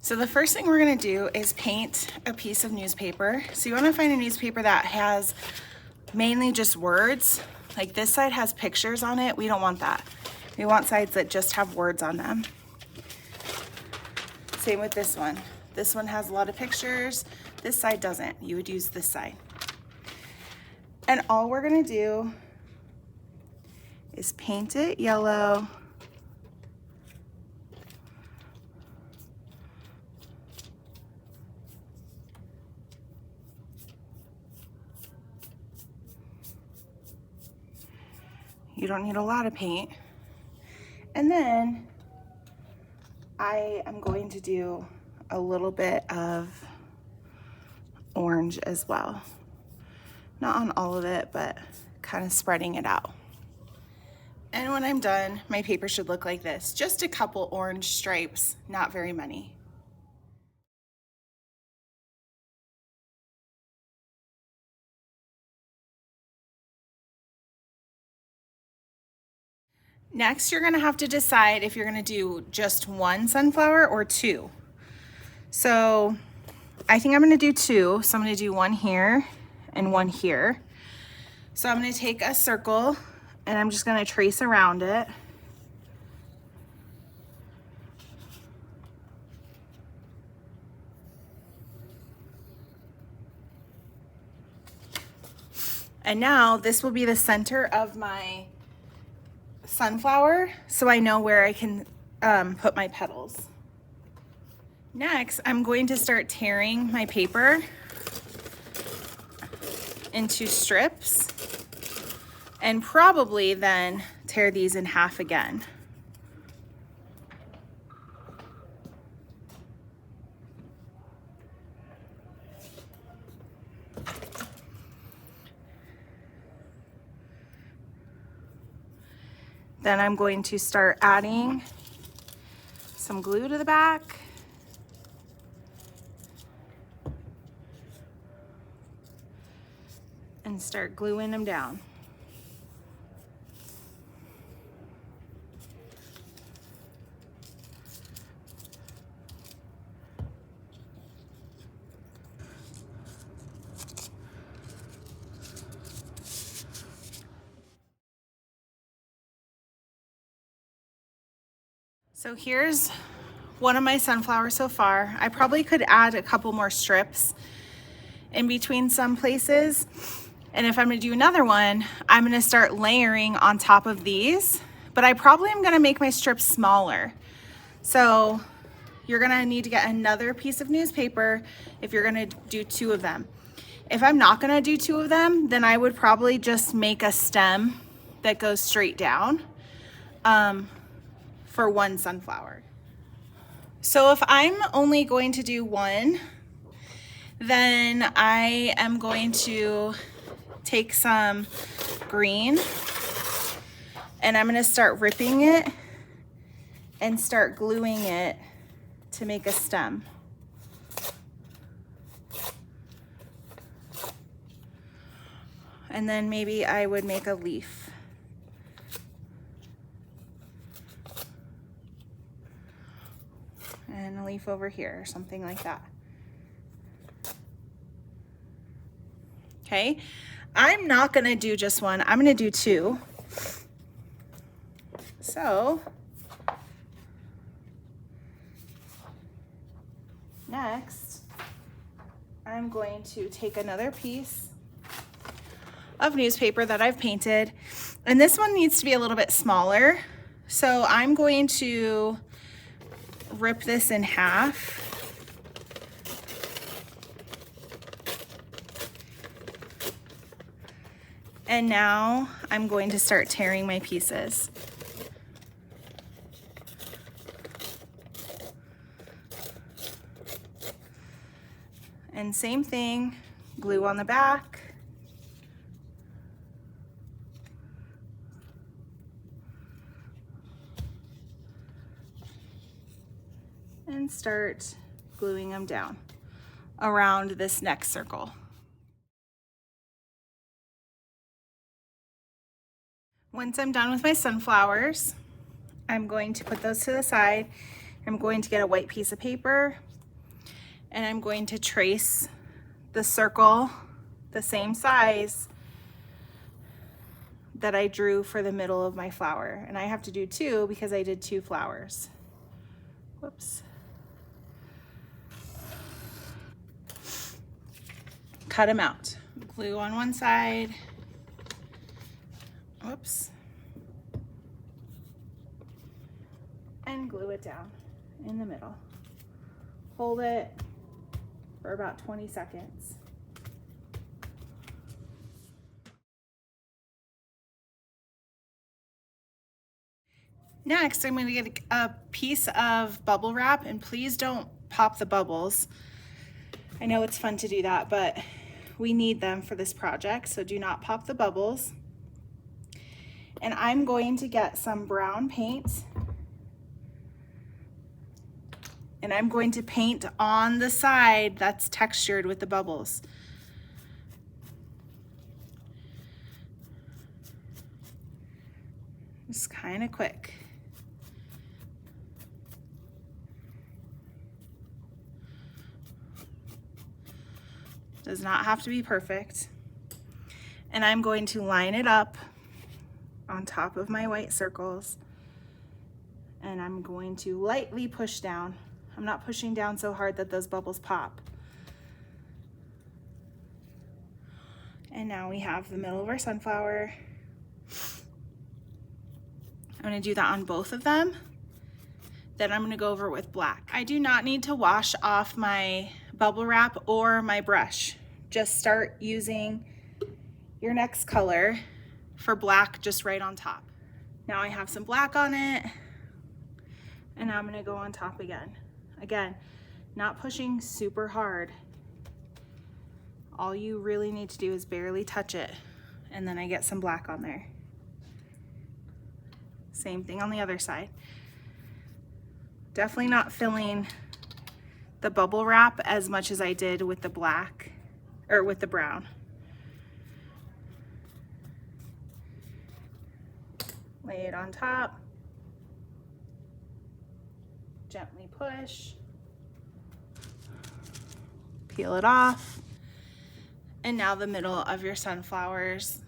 So the first thing we're gonna do is paint a piece of newspaper. So you wanna find a newspaper that has mainly just words. Like this side has pictures on it. We don't want that. We want sides that just have words on them. Same with this one. This one has a lot of pictures. This side doesn't. You would use this side. And all we're gonna do is paint it yellow. You don't need a lot of paint. And then I am going to do a little bit of orange as well. Not on all of it, but kind of spreading it out. And when I'm done, my paper should look like this. Just a couple orange stripes, not very many. Next, you're gonna have to decide if you're gonna do just one sunflower or two. So I think I'm gonna do two. So I'm gonna do one here and one here. So I'm gonna take a circle and I'm just gonna trace around it. And now this will be the center of my sunflower, so I know where I can put my petals. Next, I'm going to start tearing my paper into strips and probably then tear these in half again. Then I'm going to start adding some glue to the back. And start gluing them down. So here's one of my sunflowers so far. I probably could add a couple more strips in between some places. And if I'm gonna do another one, I'm gonna start layering on top of these, but I probably am gonna make my strips smaller. So you're gonna need to get another piece of newspaper if you're gonna do two of them. If I'm not gonna do two of them, then I would probably just make a stem that goes straight down for one sunflower. So if I'm only going to do one, then I am going to take some green and I'm gonna start ripping it and start gluing it to make a stem. And then maybe I would make a leaf. And a leaf over here or something like that. Okay, I'm not gonna do just one, I'm gonna do two. So, next, I'm going to take another piece of newspaper that I've painted, and this one needs to be a little bit smaller. So I'm going to rip this in half. And now I'm going to start tearing my pieces. And same thing, glue on the back. And start gluing them down around this next circle. Once I'm done with my sunflowers, I'm going to put those to the side. I'm going to get a white piece of paper And I'm going to trace the circle the same size that I drew for the middle of my flower. And I have to do 2 because I did 2 flowers. Whoops. Cut them out. Glue on one side. Whoops. And glue it down in the middle. Hold it for about 20 seconds. Next, I'm going to get a piece of bubble wrap, and please don't pop the bubbles. I know it's fun to do that, but we need them for this project, so do not pop the bubbles. And I'm going to get some brown paint, and I'm going to paint on the side that's textured with the bubbles. Just kind of quick. Does not have to be perfect. And I'm going to line it up on top of my white circles, and I'm going to lightly push down. I'm not pushing down so hard that those bubbles pop. And now we have the middle of our sunflower. I'm going to do that on both of them. Then I'm going to go over it with black. I do not need to wash off my bubble wrap or my brush. Just start using your next color for black just right on top. Now I have some black on it, and I'm going to go on top again. Again, not pushing super hard. All you really need to do is barely touch it, and then I get some black on there. Same thing on the other side. Definitely not filling the bubble wrap as much as I did with the black, or with the brown. Lay it on top. Gently push. Peel it off. And now the middle of your sunflowers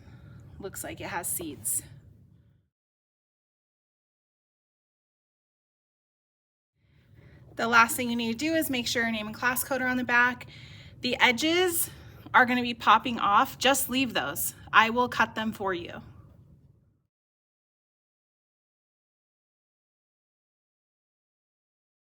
looks like it has seeds. The last thing you need to do is make sure your name and class code are on the back. The edges are going to be popping off. Just leave those. I will cut them for you.